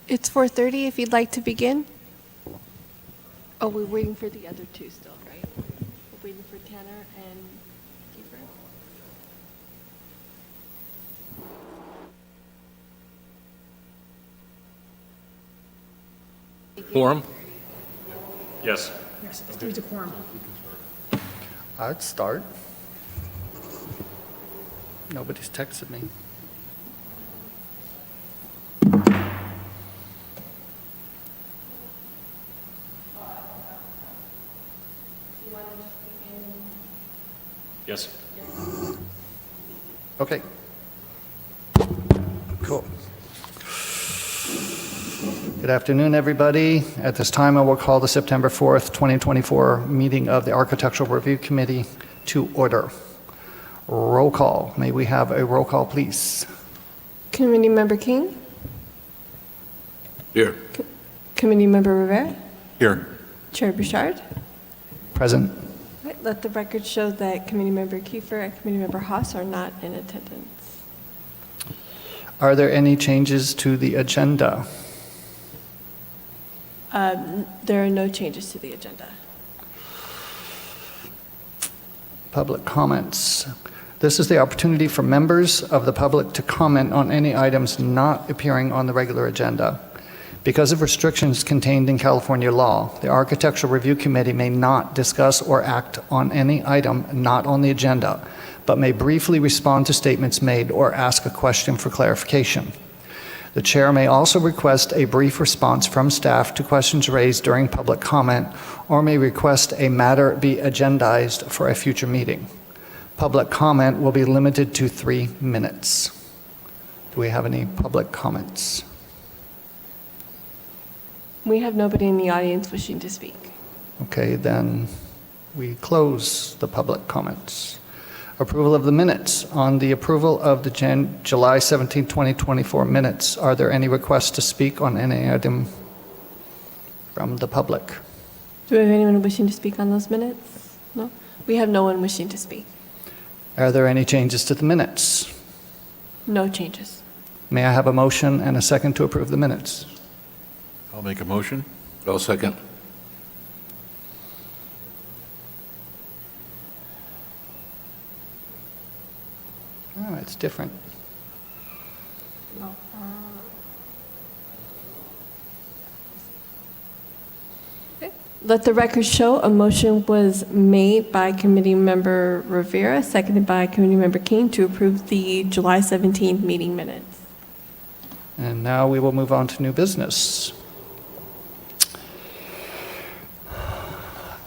It's 4:30 if you'd like to begin. Oh, we're waiting for the other two still, right? We're waiting for Tanner and Kiefer. Quorum? Yes. Yes, it's 3 to quorum. I'd start. Nobody's texted me. Yes. Okay. Cool. Good afternoon, everybody. At this time, I will call the September 4th, 2024 meeting of the Architectural Review Committee to order. Roll call. May we have a roll call, please? Committee Member King, Here. Committee Member Rivera, Here. Chair Bouchard. Present. Right, let the record show that Committee Member Kiefer and Committee Member Haas are not in attendance. Are there any changes to the agenda? There are no changes to the agenda. Public comments. This is the opportunity for members of the public to comment on any items not appearing on the regular agenda. Because of restrictions contained in California law, the Architectural Review Committee may not discuss or act on any item not on the agenda, but may briefly respond to statements made or ask a question for clarification. The chair may also request a brief response from staff to questions raised during public comment, or may request a matter be agendized for a future meeting. Public comment will be limited to 3 minutes. Do we have any public comments? We have nobody in the audience wishing to speak. Okay, then we close the public comments. Approval of the minutes. On the approval of the July 17, 2024 minutes, are there any requests to speak on any item from the public? Do we have anyone wishing to speak on those minutes? No? We have no one wishing to speak. Are there any changes to the minutes? No changes. May I have a motion and a second to approve the minutes? I'll make a motion. I'll second. Oh, it's different. Okay. Let the record show a motion was made by Committee Member Rivera, seconded by Committee Member King to approve the July 17th meeting minutes. And now we will move on to new business.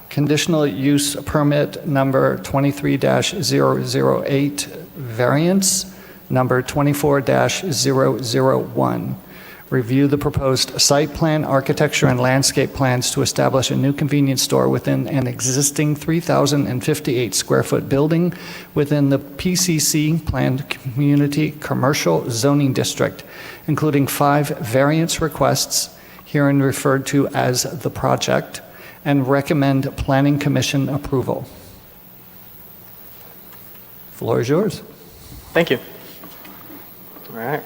Conditional use permit number 23-008, variance number 24-001. Review the proposed site plan, architecture, and landscape plans to establish a new convenience store within an existing 3,058 square foot building within the PCC Planned Community Commercial Zoning District, including 5 variance requests, herein referred to as the project, and recommend Planning Commission approval. Floor is yours. Thank you. All right.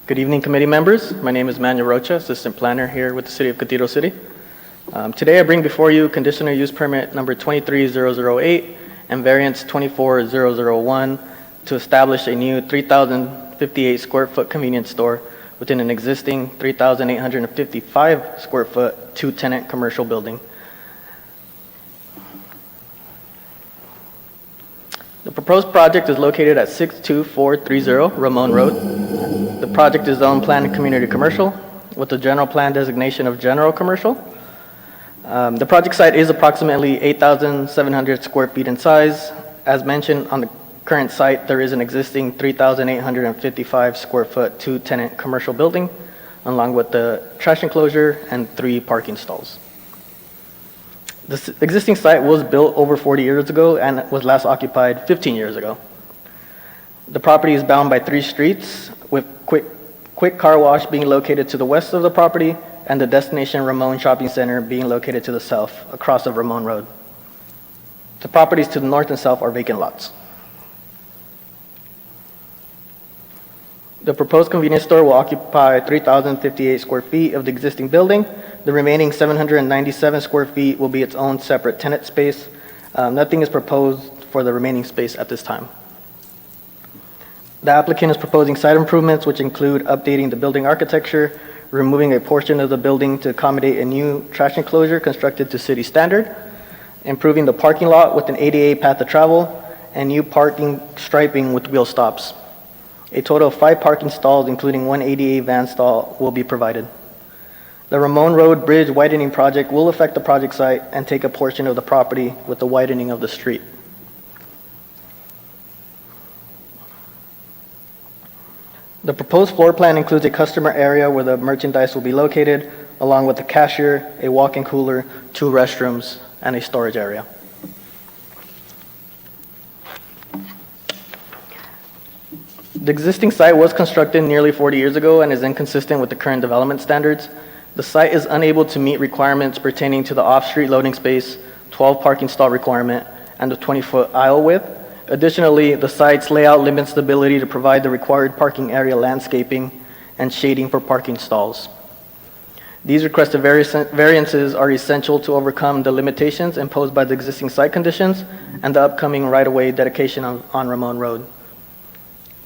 Good evening, committee members. My name is Manuel Rocha, Assistant Planner here with the City of Cathedral City. Today I bring before you conditional use permit number 23008 and variance 24001 to establish a new 3,058 square foot convenience store within an existing 3,855 square foot 2-tenant commercial building. The proposed project is located at 62430 Ramon Road. The project is zoned planned community commercial with a general plan designation of general commercial. The project site is approximately 8,700 square feet in size. As mentioned, on the current site, there is an existing 3,855 square foot 2-tenant commercial building, along with the trash enclosure and 3 parking stalls. The existing site was built over 40 years ago and was last occupied 15 years ago. The property is bound by 3 streets, with quick car wash being located to the west of the property and the Destination Ramon Shopping Center being located to the south, across of Ramon Road. The properties to the north and south are vacant lots. The proposed convenience store will occupy 3,058 square feet of the existing building. The remaining 797 square feet will be its own separate tenant space. Nothing is proposed for the remaining space at this time. The applicant is proposing site improvements, which include updating the building architecture, removing a portion of the building to accommodate a new trash enclosure constructed to city standard, improving the parking lot with an ADA path of travel, and new parking striping with wheel stops. A total of 5 parking stalls, including 1 ADA van stall, will be provided. The Ramon Road Bridge widening project will affect the project site and take a portion of the property with the widening of the street. The proposed floor plan includes a customer area where the merchandise will be located, along with a cashier, a walk-in cooler, 2 restrooms, and a storage area. The existing site was constructed nearly 40 years ago and is inconsistent with the current development standards. The site is unable to meet requirements pertaining to the off-street loading space, 12 parking stall requirement, and the 20-foot aisle width. Additionally, the site's layout limits the ability to provide the required parking area landscaping and shading for parking stalls. These requested variances are essential to overcome the limitations imposed by the existing site conditions and the upcoming right-of-way dedication on Ramon Road.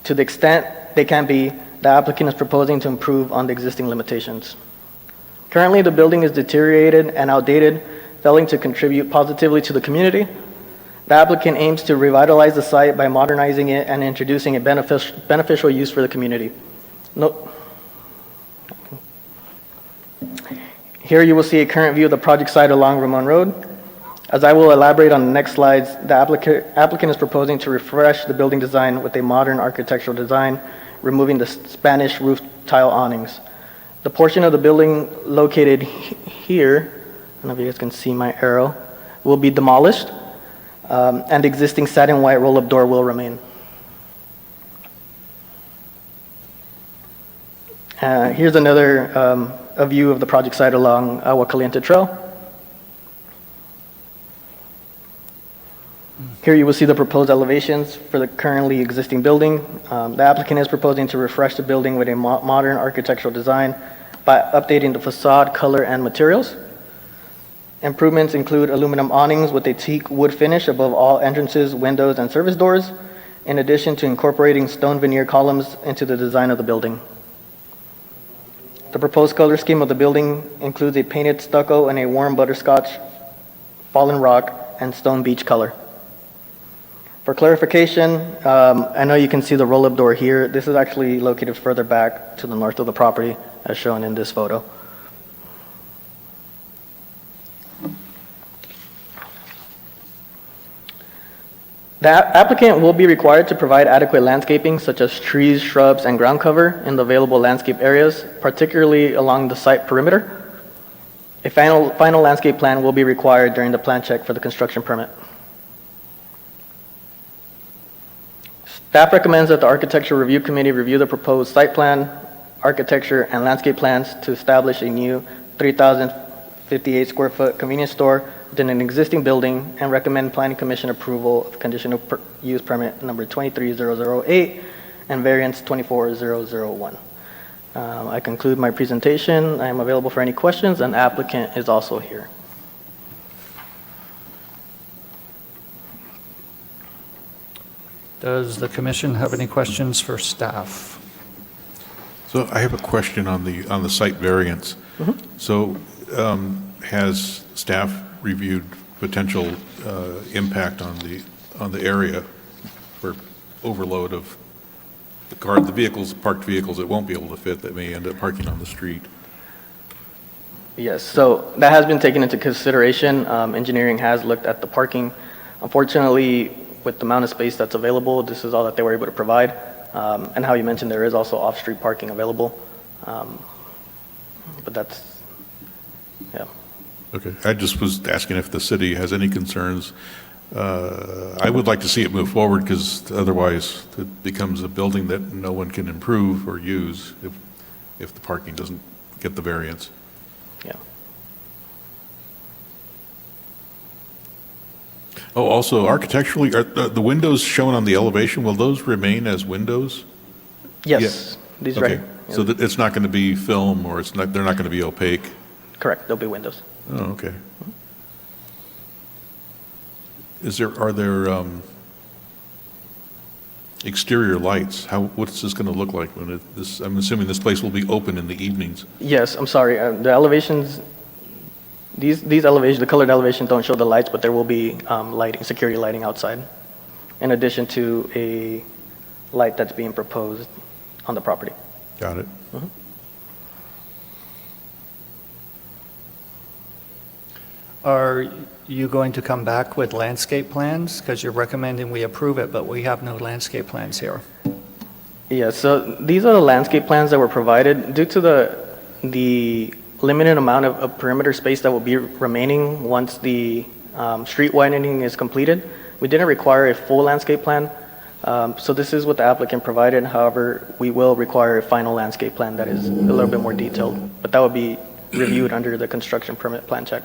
To the extent they can be, the applicant is proposing to improve on the existing limitations. Currently, the building is deteriorated and outdated, failing to contribute positively to the community. The applicant aims to revitalize the site by modernizing it and introducing a beneficial use for the community. Here you will see a current view of the project site along Ramon Road. As I will elaborate on the next slides, the applicant is proposing to refresh the building design with a modern architectural design, removing the Spanish roof tile awnings. The portion of the building located here, I don't know if you guys can see my arrow, will be demolished, and the existing satin white roll-up door will remain. Here's another a view of the project site along Agua Caliente Trail. Here you will see the proposed elevations for the currently existing building. The applicant is proposing to refresh the building with a modern architectural design by updating the facade, color, and materials. Improvements include aluminum awnings with a teak wood finish above all entrances, windows, and service doors, in addition to incorporating stone veneer columns into the design of the building. The proposed color scheme of the building includes a painted stucco and a warm butterscotch, fallen rock, and stone beach color. For clarification, I know you can see the roll-up door here. This is actually located further back to the north of the property, as shown in this photo. The applicant will be required to provide adequate landscaping, such as trees, shrubs, and ground cover in the available landscape areas, particularly along the site perimeter. A final landscape plan will be required during the plan check for the construction permit. Staff recommends that the Architecture Review Committee review the proposed site plan, architecture, and landscape plans to establish a new 3,058 square foot convenience store within an existing building and recommend Planning Commission approval of conditional use permit number 23008 and variance 24001. I conclude my presentation. I am available for any questions, and the applicant is also here. Does the commission have any questions for staff? So I have a question on the site variance. So has staff reviewed potential impact on the area for overload of the vehicles, parked vehicles that won't be able to fit that may end up parking on the street? Yes, so that has been taken into consideration. Engineering has looked at the parking. Unfortunately, with the amount of space that's available, this is all that they were able to provide. And how you mentioned, there is also off-street parking available. But that's, yeah. Okay, I just was asking if the city has any concerns. I would like to see it move forward, because otherwise it becomes a building that no one can improve or use if the parking doesn't get the variance. Yeah. Oh, also architecturally, are the windows shown on the elevation, will those remain as windows? Yes. These Okay, right, so that it's not going to be film, or it's not, they're not going to be opaque? correct, there'll be windows. Oh, okay. Are there exterior lights? What's this going to look like when I'm assuming this place will be open in the evenings? Yes, I'm sorry, the elevations, these elevations, the colored elevations don't show the lights, but there will be lighting, security lighting outside, in addition to a light that's being proposed on the property. Got it. Are you going to come back with landscape plans? Because you're recommending we approve it, but we have no landscape plans here. Yeah, so these are the landscape plans that were provided. Due to the limited amount of perimeter space that will be remaining once the street widening is completed, we didn't require a full landscape plan. So this is what the applicant provided. However, we will require a final landscape plan that is a little bit more detailed, but that would be reviewed under the construction permit plan check.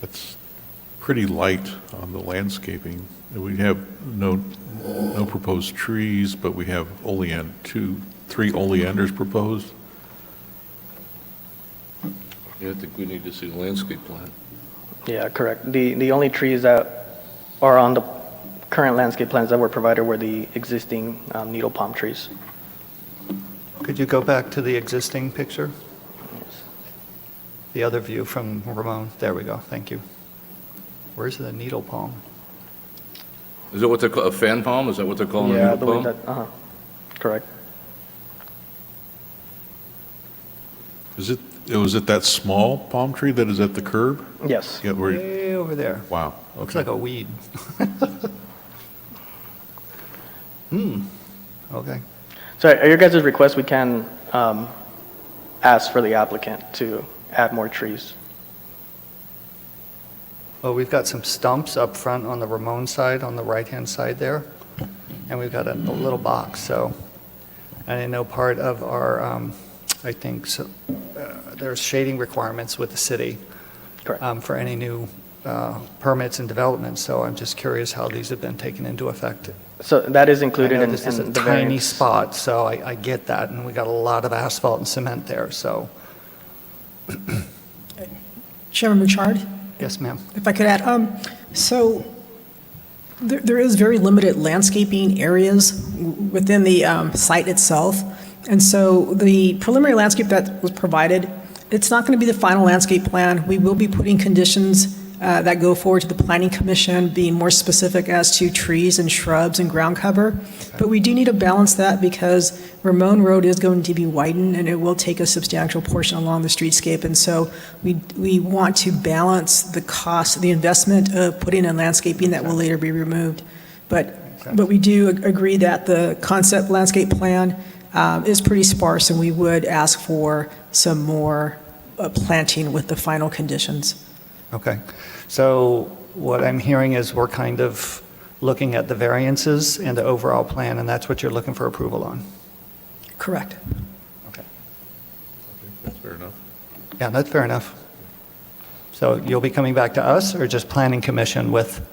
It's pretty light on the landscaping. We have no proposed trees, but we have three oleanders proposed. Yeah, I think we need to see the landscape plan. Yeah, correct. The only trees that are on the current landscape plans that were provided were the existing needle palm trees. Could you go back to the existing picture? Yes. The other view from Ramon? There we go, thank you. Where's the needle palm? Is that what they're a fan palm? Is that what they're calling Yeah, I a needle believe palm? that, correct. Was it that small palm tree that is at the curb? Yes. Yeah, Way over there. wow. Looks Okay. like a weed. Okay. So at your guys' request, we can ask for the applicant to add more trees. Well, we've got some stumps up front on the Ramon side, on the right-hand side there, and we've got a little box, so, and I know part of our, I think, so, there's shading requirements with the city Correct. for any new permits and developments, so I'm just curious how these have been taken into effect. So that is I included know in this is a in the tiny variance. spot, so I get that, and we got a lot of asphalt and cement there, so, Chairman Bouchard, yes, ma'am. if I could add, so there is very limited landscaping areas within the site itself. And so the preliminary landscape that was provided, it's not going to be the final landscape plan. We will be putting conditions that go forward to the Planning Commission, being more specific as to trees and shrubs and ground cover. But we do need to balance that because Ramon Road is going to be widened and it will take a substantial portion along the streetscape. And so we want to balance the cost, the investment of putting in landscaping that will later be removed. But we do agree that the concept landscape plan is pretty sparse, and we would ask for some more planting with the final conditions. Okay. So what I'm hearing is we're kind of looking at the variances and the overall plan, and that's what you're looking for approval on? Correct. Okay. That's fair enough. Yeah, that's fair enough. So you'll be coming back to us, or just Planning Commission with?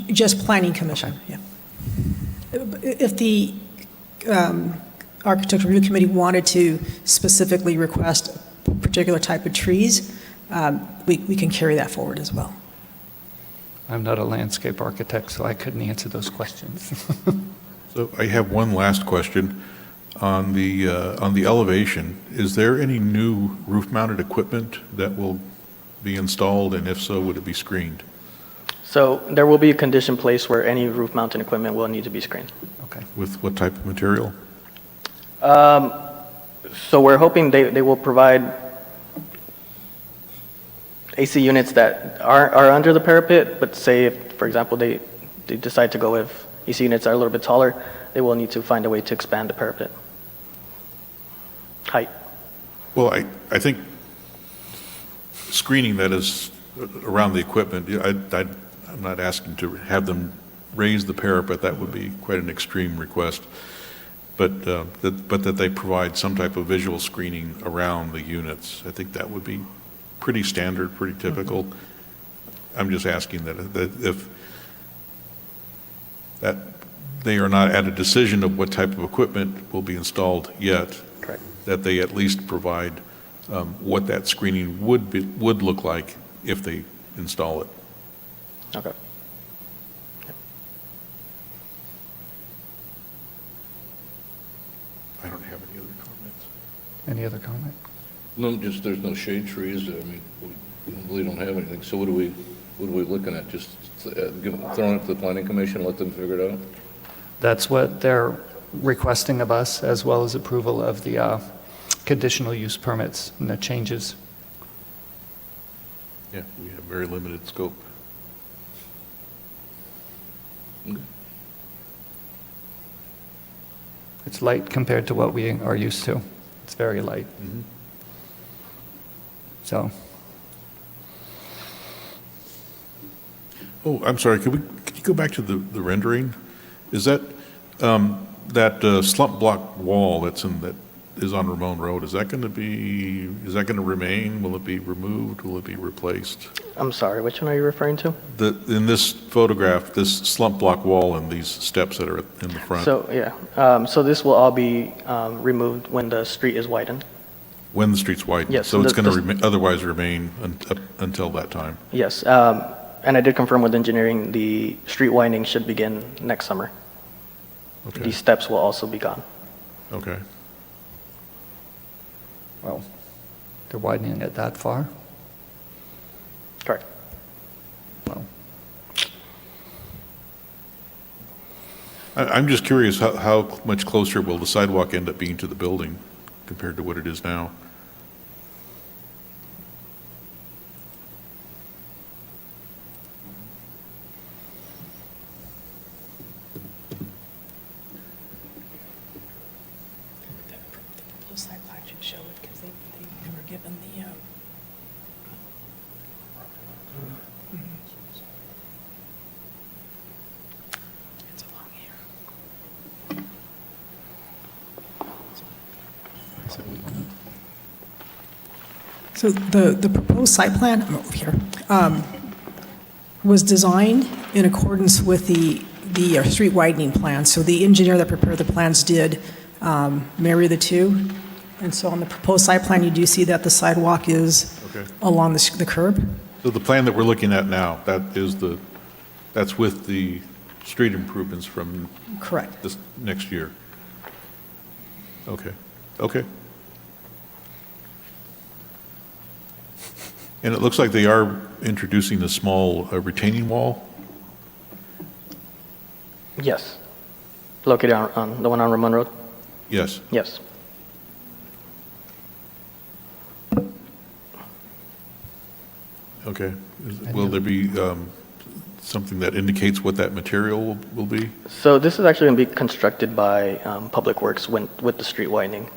Just Planning Commission, yeah. If the Architectural Review Committee wanted to specifically request a particular type of trees, we can carry that forward as well. I'm not a landscape architect, so I couldn't answer those questions. So I have one last question. On the elevation, is there any new roof-mounted equipment that will be installed, and if so, would it be screened? So there will be a condition placed where any roof mounted equipment will need to be screened. Okay. With what type of material? So we're hoping they will provide AC units that are under the parapet, but say if, for example, they decide to go with AC units that are a little bit taller, they will need to find a way to expand the parapet height. Well, I think screening that is around the equipment, I'm not asking to have them raise the parapet, that would be quite an extreme request. but that they provide some type of visual screening around the units. I think that would be pretty standard, pretty typical. I'm just asking that if that they are not at a decision of what type of equipment will be installed yet, Correct. that they at least provide what that screening would look like if they install it. Okay. I don't have any other comments. Any other comment? No, just, there's no shade trees, I mean, we really don't have anything, so what are we looking at? Just throwing it to the planning commission, let them figure it out? That's what they're requesting of us, as well as approval of the conditional use permits and the changes. Yeah, we have very limited scope. It's light compared to what we are used to. It's very light. So, Oh, I'm sorry, could you go back to the rendering? Is that, that slump block wall that is on Ramon Road, is that going to remain? Will it be removed? Will it be replaced? I'm sorry, which one are you referring to? In this photograph, this slump block wall and these steps that are in the front, So, yeah, so this will all be removed when the street is widened. when the street's widened? Yes, So it's the- going to otherwise remain until that time? Yes, and I did confirm with engineering, the street widening should begin next summer. Okay, These steps will also be gone. okay. well, they're widening it that far? Correct. Well, I'm just curious, how much closer will the sidewalk end up being to the building compared to what it is now? The proposed site plan should show it because they were given the, it's along here. So the proposed site plan, I'm over here, was designed in accordance with the street widening plan. So the engineer that prepared the plans did marry the two. And so on the proposed site plan, you do see that the sidewalk is Okay. along the curb. So the plan that we're looking at now, that's with the street improvements from Correct. this next year? Okay, okay. And it looks like they are introducing a small retaining wall? Yes. Located on the one on Ramon Road? Yes. Yes. Okay. Will there be something that indicates what that material will be? So this is actually going to be constructed by Public Works with the street widening.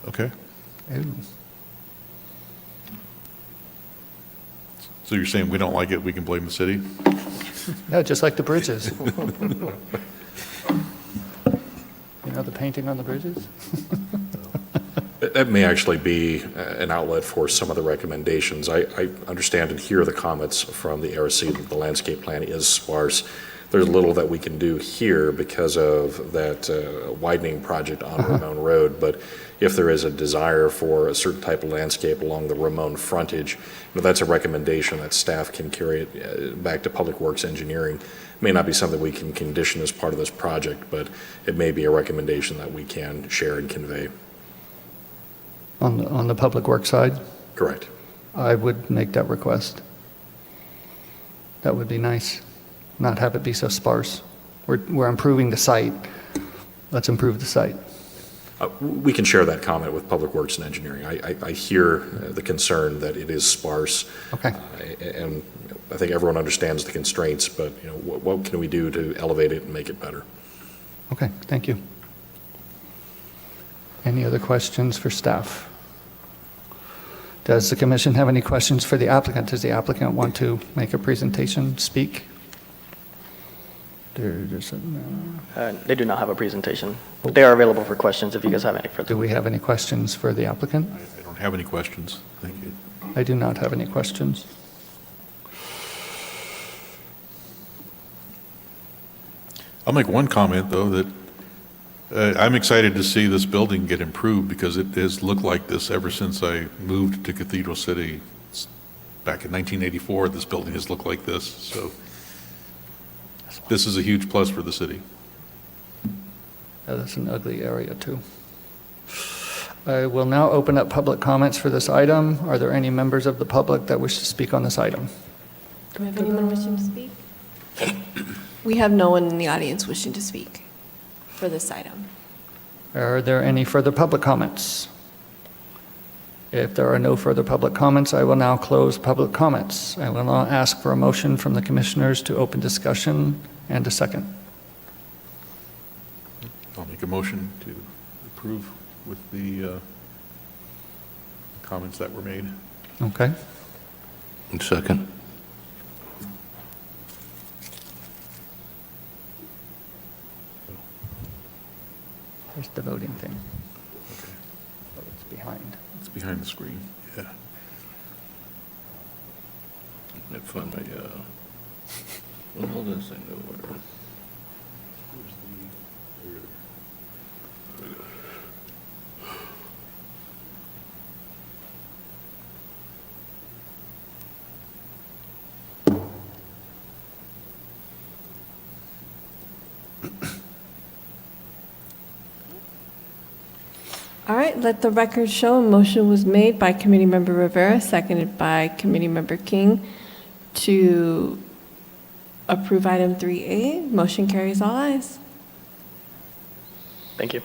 Okay. ooh. So you're saying we don't like it, we can blame the city? No, just like the bridges. You know the painting on the bridges? That may actually be an outlet for some of the recommendations. I understand and hear the comments from the ARC that the landscape plan is sparse. There's little that we can do here because of that widening project on Ramon Road, but if there is a desire for a certain type of landscape along the Ramon frontage, that's a recommendation that staff can carry it back to Public Works Engineering. It may not be something we can condition as part of this project, but it may be a recommendation that we can share and convey. On the public works side, Correct. I would make that request. That would be nice, not have it be so sparse. We're improving the site. Let's improve the site. We can share that comment with Public Works and Engineering. I hear the concern that it is sparse. Okay. And I think everyone understands the constraints, but what can we do to elevate it and make it better? Okay, thank you. Any other questions for staff? Does the commission have any questions for the applicant? Does the applicant want to make a presentation, speak? They do not have a presentation. But they are available for questions if you guys have any further. Do we have any questions for the applicant? I don't have any questions. Thank you. I do not have any questions. I'll make one comment, though, that I'm excited to see this building get improved because it has looked like this ever since I moved to Cathedral City. Back in 1984, this building has looked like this, so this is a huge plus for the city. Yeah, that's an ugly area, too. I will now open up public comments for this item. Are there any members of the public that wish to speak on this item? Do we have anyone wishing to speak? We have no one in the audience wishing to speak for this item. Are there any further public comments? If there are no further public comments, I will now close public comments. I will now ask for a motion from the commissioners to open discussion and a second. I'll make a motion to approve with the comments that were made. Okay. And second. There's the voting thing. Oh, it's behind. It's behind the screen, yeah. I find my, what the hell is this thing over? All right, let the record show a motion was made by Committee Member Rivera, seconded by Committee Member King to approve item 3A. Motion carries all ayes. Thank you.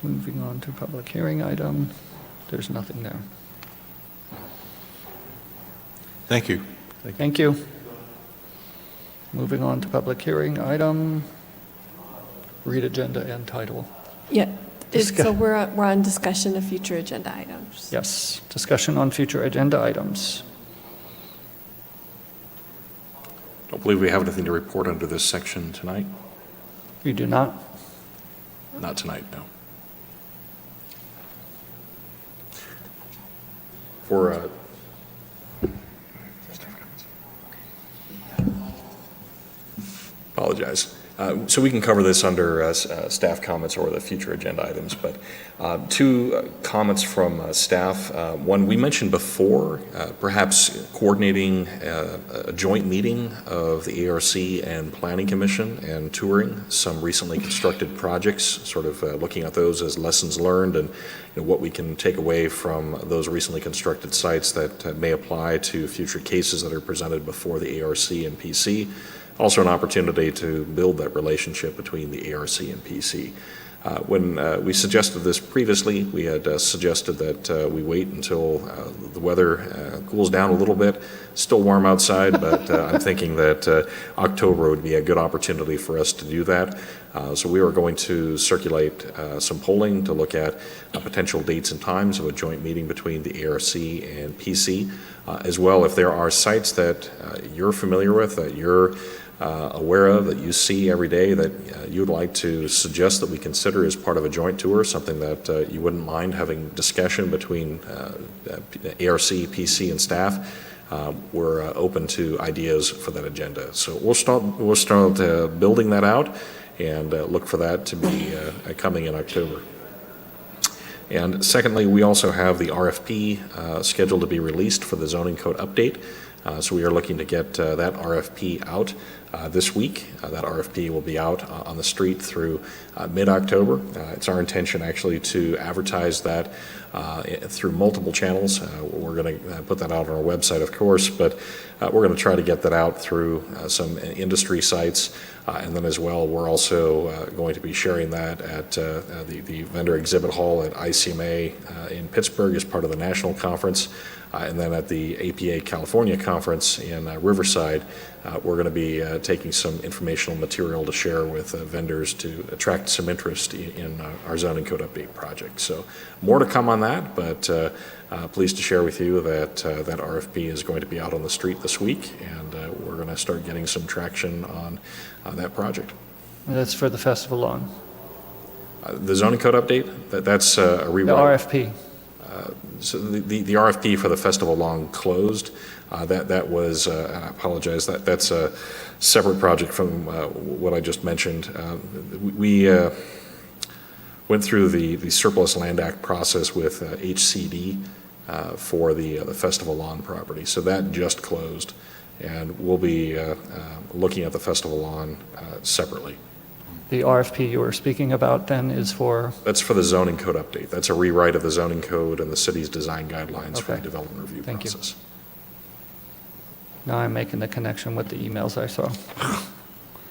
Moving on to public hearing item. There's nothing there. Thank you. Thank you. Moving on to public hearing item. Read agenda and title. Yeah, Discuss- so we're on discussion of future agenda items. Yes, discussion on future agenda items. Don't believe we have anything to report under this section tonight. You do not? Not tonight, no. For, apologize. So we can cover this under staff comments or the future agenda items, but two comments from staff. One, we mentioned before, perhaps coordinating a joint meeting of the ARC and Planning Commission and touring some recently constructed projects, sort of looking at those as lessons learned and what we can take away from those recently constructed sites that may apply to future cases that are presented before the ARC and PC. Also an opportunity to build that relationship between the ARC and PC. When we suggested this previously, we had suggested that we wait until the weather cools down a little bit. Still warm outside, but I'm thinking that October would be a good opportunity for us to do that. So we are going to circulate some polling to look at potential dates and times of a joint meeting between the ARC and PC. As well, if there are sites that you're familiar with, that you're aware of, that you see every day, that you would like to suggest that we consider as part of a joint tour, something that you wouldn't mind having discussion between ARC, PC, and staff, we're open to ideas for that agenda. So we'll start building that out and look for that to be coming in October. And secondly, we also have the RFP scheduled to be released for the zoning code update. So we are looking to get that RFP out this week. That RFP will be out on the street through mid-October. It's our intention actually to advertise that through multiple channels. We're going to put that out on our website, of course, but we're going to try to get that out through some industry sites. And then as well, we're also going to be sharing that at the vendor exhibit hall at ICMA in Pittsburgh as part of the national conference. And then at the APA California conference in Riverside, we're going to be taking some informational material to share with vendors to attract some interest in our zoning code update project. So more to come on that, but pleased to share with you that that RFP is going to be out on the street this week, and we're going to start getting some traction on that project. That's for the festival lawn. The zoning code update, that's a The rewrite. RFP. So the RFP for the festival lawn closed. That was, and I apologize, that's a separate project from what I just mentioned. We went through the Surplus Land Act process with HCD for the festival lawn property. So that just closed, and we'll be looking at the festival lawn separately. The RFP you were speaking about then is for, That's for the zoning code update. That's a rewrite of the zoning code and the city's design guidelines for the Okay. development review Thank you. process. now I'm making the connection with the emails I saw.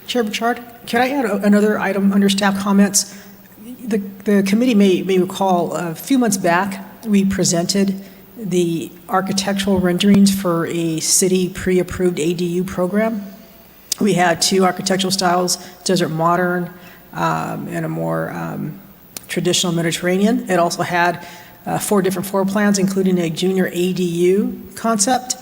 Chair Bouchard, can I add another item under staff comments? The committee may recall, a few months back, we presented the architectural renderings for a city pre-approved ADU program. We had 2 architectural styles, Desert Modern and a more traditional Mediterranean. It also had 4 different floor plans, including a junior ADU concept.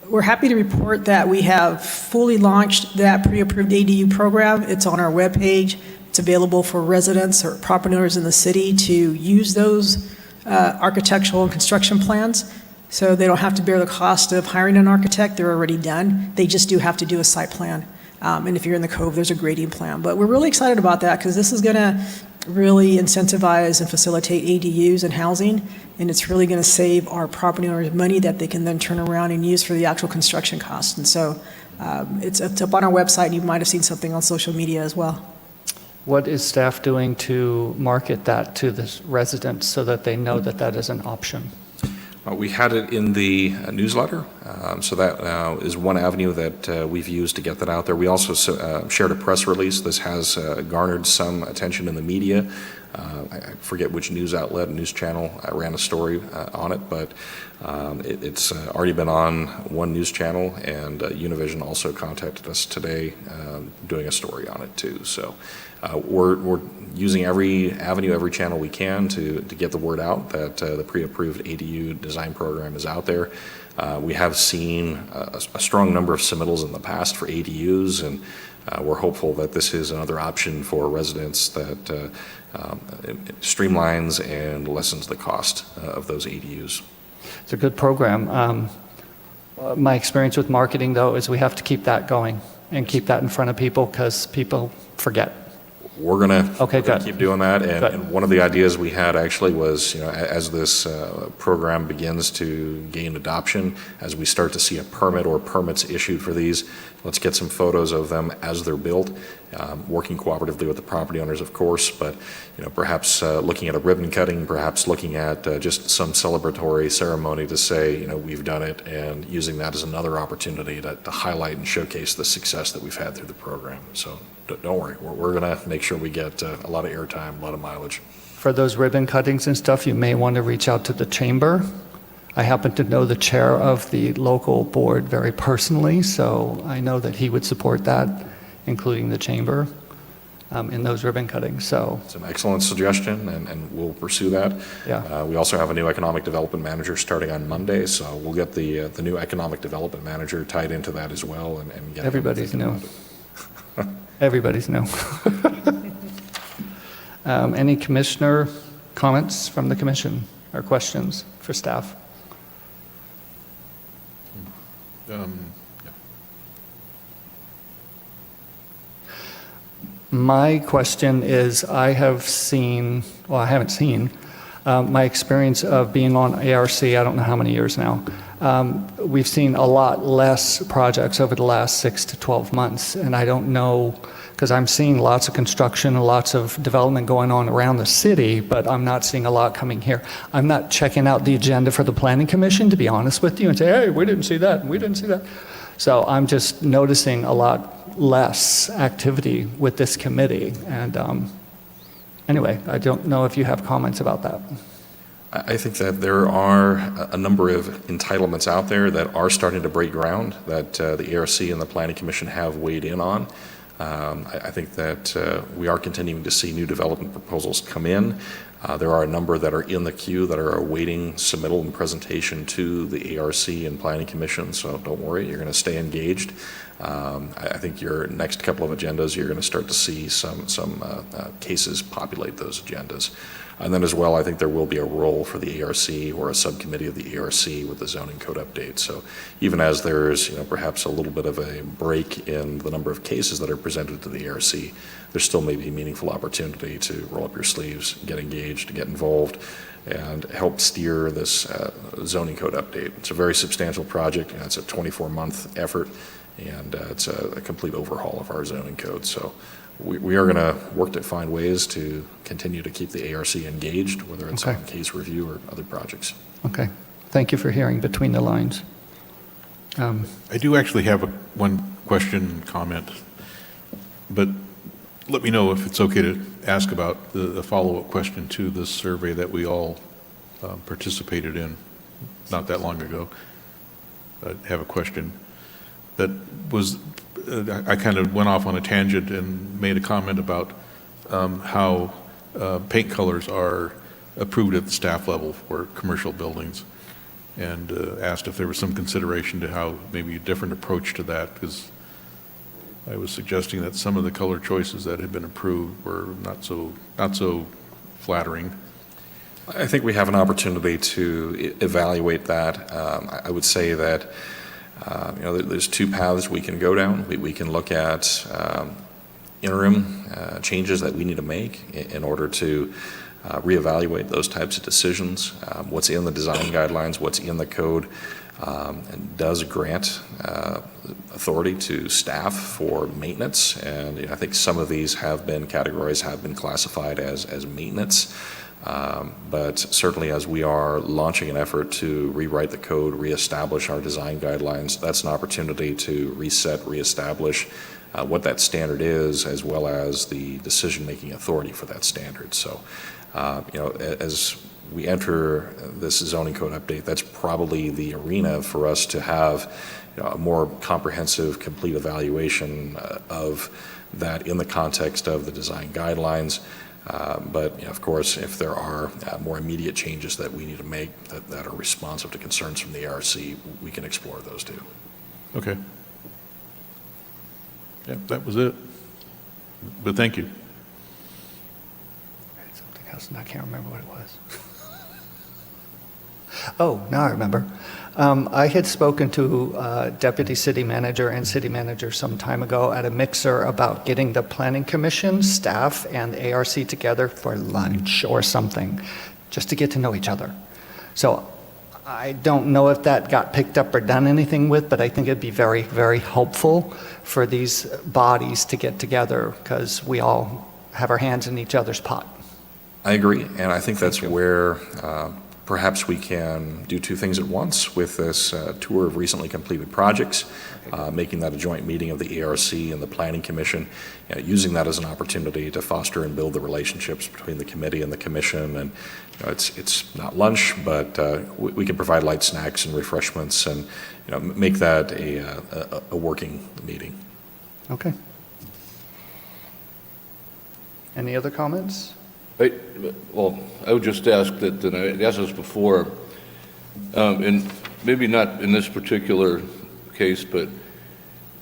We're happy to report that we have fully launched that pre-approved ADU program. It's on our webpage. It's available for residents or property owners in the city to use those architectural and construction plans. So they don't have to bear the cost of hiring an architect. They're already done. They just do have to do a site plan. And if you're in the Cove, there's a grading plan. But we're really excited about that because this is going to really incentivize and facilitate ADUs and housing. And it's really going to save our property owners money that they can then turn around and use for the actual construction costs. And so it's up on our website. You might have seen something on social media as well. What is staff doing to market that to the residents so that they know that that is an option? We had it in the newsletter, so that is one avenue that we've used to get that out there. We also shared a press release. This has garnered some attention in the media. I forget which news outlet, news channel ran a story on it, but it's already been on one news channel, and Univision also contacted us today doing a story on it too. So we're using every avenue, every channel we can to get the word out that the pre-approved ADU design program is out there. We have seen a strong number of submittals in the past for ADUs, and we're hopeful that this is another option for residents that it streamlines and lessens the cost of those ADUs. It's a good program. My experience with marketing, though, is we have to keep that going and keep that in front of people because people forget. We're gonna good. keep doing that, Good. and one of the ideas we had actually was, as this program begins to gain adoption, as we start to see a permit or permits issued for these, let's get some photos of them as they're built, working cooperatively with the property owners, of course, but perhaps looking at a ribbon cutting, perhaps looking at just some celebratory ceremony to say, we've done it, and using that as another opportunity to highlight and showcase the success that we've had through the program. So don't worry, we're going to make sure we get a lot of airtime, a lot of mileage. For those ribbon cuttings and stuff, you may want to reach out to the chamber. I happen to know the chair of the local board very personally, so I know that he would support that, including the chamber, in those ribbon cuttings. So It's an excellent suggestion, and we'll pursue that. Yeah. We also have a new economic development manager starting on Monday, so we'll get the new economic development manager tied into that as well, and get everybody's thinking new. about it. Everybody's new. Any commissioner comments from the commission or questions for staff? My question is, I haven't seen, my experience of being on ARC, I don't know how many years now, we've seen a lot less projects over the last 6 to 12 months, and I don't know, because I'm seeing lots of construction and lots of development going on around the city, but I'm not seeing a lot coming here. I'm not checking out the agenda for the Planning Commission, to be honest with you, and say, hey, we didn't see that, and we didn't see that. So I'm just noticing a lot less activity with this committee, and anyway, I don't know if you have comments about that. I think that there are a number of entitlements out there that are starting to break ground that the ARC and the Planning Commission have weighed in on. I think that we are continuing to see new development proposals come in. There are a number that are in the queue that are awaiting submittal and presentation to the ARC and Planning Commission, so don't worry, you're going to stay engaged. I think your next couple of agendas, you're going to start to see some cases populate those agendas. And then as well, I think there will be a role for the ARC or a subcommittee of the ARC with the zoning code update. So even as there's perhaps a little bit of a break in the number of cases that are presented to the ARC, there still may be a meaningful opportunity to roll up your sleeves, get engaged, get involved, and help steer this zoning code update. It's a very substantial project. It's a 24-month effort, and it's a complete overhaul of our zoning code. So we are going to work to find ways to continue to keep the ARC engaged, whether it's Okay. on case review or other projects. Okay. Thank you for hearing between the lines. I do actually have one question and comment, but let me know if it's okay to ask about the follow-up question to this survey that we all participated in not that long ago. I have a question that was, I kind of went off on a tangent and made a comment about how paint colors are approved at the staff level for commercial buildings, and asked if there was some consideration to how maybe a different approach to that, because I was suggesting that some of the color choices that had been approved were not so flattering. I think we have an opportunity to evaluate that. I would say that there's two paths we can go down. We can look at interim changes that we need to make in order to reevaluate those types of decisions. What's in the design guidelines, what's in the code, and does grant authority to staff for maintenance. And I think some of these have been categories, have been classified as maintenance. But certainly as we are launching an effort to rewrite the code, reestablish our design guidelines, that's an opportunity to reset, reestablish what that standard is, as well as the decision-making authority for that standard. So, as we enter this zoning code update, that's probably the arena for us to have a more comprehensive, complete evaluation of that in the context of the design guidelines. But of course, if there are more immediate changes that we need to make that are responsive to concerns from the ARC, we can explore those too. Okay. Yeah, that was it. But thank you. I had something else, and I can't remember what it was. Oh, now I remember. I had spoken to Deputy City Manager and City Manager some time ago at a mixer about getting the Planning Commission staff and ARC together for lunch or something, just to get to know each other. So I don't know if that got picked up or done anything with, but I think it'd be very, very helpful for these bodies to get together, because we all have our hands in each other's pot. I agree, and I think that's where perhaps we can do two things at once with this tour of recently completed projects, making that a joint meeting of the ARC and the Planning Commission, using that as an opportunity to foster and build the relationships between the committee and the commission. And it's not lunch, but we can provide light snacks and refreshments, and make that a working meeting. Okay. Any other comments? Well, I would just ask that, and I asked this before, and maybe not in this particular case, but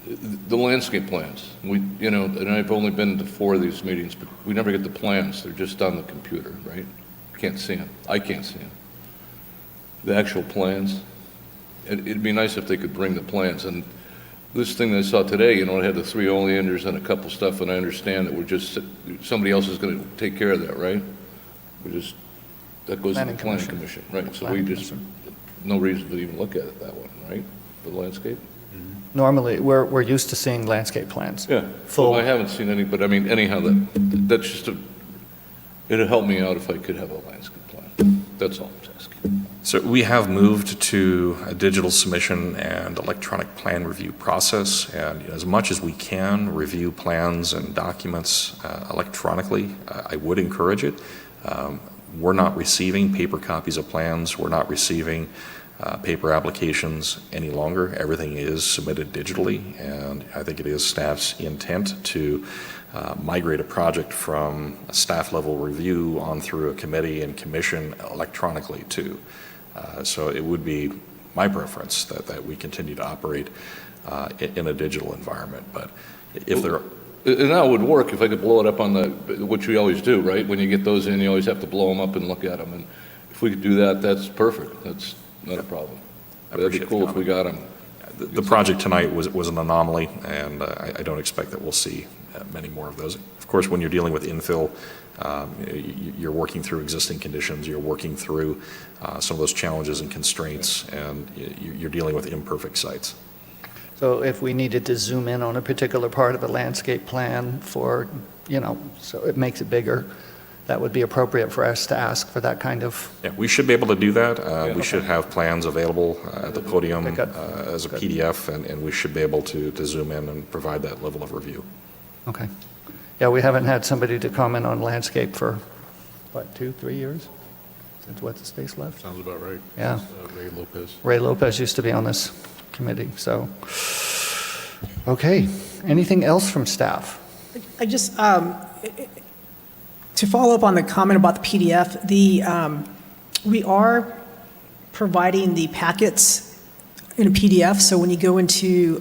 the landscape plans. And I've only been to 4 of these meetings, but we never get the plans. They're just on the computer, right? Can't see them. I can't see them. The actual plans. It'd be nice if they could bring the plans. And this thing that I saw today, it had the 3 oleanders and a couple stuff, and I understand that we're just, somebody else is going to take care of that, right? That goes to the Planning Commission, right? So we just, no reason to even look at it that one, right? For the landscape? Normally, we're used to seeing landscape plans. Yeah. Full. Well, I haven't seen any, but I mean, anyhow, that's just it'd help me out if I could have a landscape plan. That's all I'm asking. So we have moved to a digital submission and electronic plan review process, and as much as we can review plans and documents electronically, I would encourage it. We're not receiving paper copies of plans. We're not receiving paper applications any longer. Everything is submitted digitally, and I think it is staff's intent to migrate a project from a staff level review on through a committee and commission electronically too. So it would be my preference that we continue to operate in a digital environment. But if there, And that would work if I could blow it up on which we always do, right? When you get those in, you always have to blow them up and look at them. And if we could do that, that's perfect. That's not a problem. That'd be appreciate the cool if we got them. the project tonight was an anomaly, and I don't expect that we'll see many more of those. Of course, when you're dealing with infill, you're working through existing conditions, you're working through some of those challenges and constraints, and you're dealing with imperfect sites. So if we needed to zoom in on a particular part of a landscape plan for, so it makes it bigger, that would be appropriate for us to ask for that kind of, Yeah, we should be able to do that. We should have plans available at the podium Good. as a PDF, and we should be able to zoom in and provide that level of review. okay. Yeah, we haven't had somebody to comment on landscape for, 2-3 years? Since What's His Face left? Sounds about right. Yeah. Ray Lopez. Ray Lopez used to be on this committee, so. Okay, anything else from staff? I just, to follow up on the comment about the PDF, we are providing the packets in a PDF, so when you go into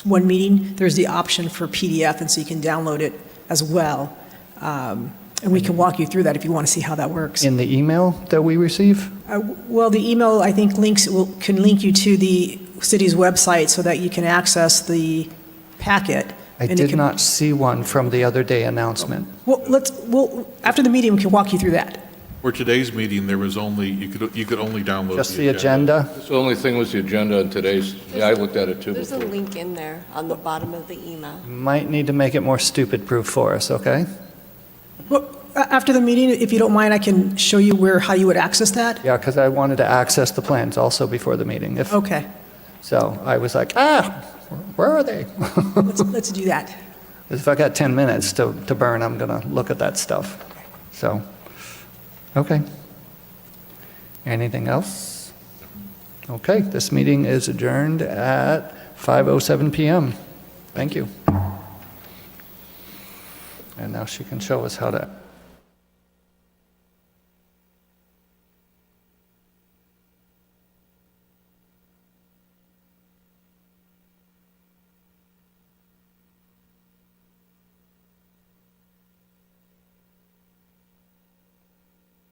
one meeting, there's the option for PDF, and so you can download it as well. And we can walk you through that if you want to see how that works. In the email that we receive? Well, the email, I think, can link you to the city's website so that you can access the packet. I and it did can- not see one from the other day announcement. Well, after the meeting, we can walk you through that. For today's meeting, there was only, you could only download Just the agenda? The only thing was the agenda in today's, yeah, I looked at it too There's a before. link in there on the bottom of the email. Might need to make it more stupid-proof for us, okay? Well, after the meeting, if you don't mind, I can show you how you would access that. Yeah, because I wanted to access the plans also before the meeting. Okay, So I was like, where are they? let's do that. If I got 10 minutes to burn, I'm going to look at that stuff. So, okay. Anything else? Okay, this meeting is adjourned at 5:07 PM. Thank you. And now she can show us how to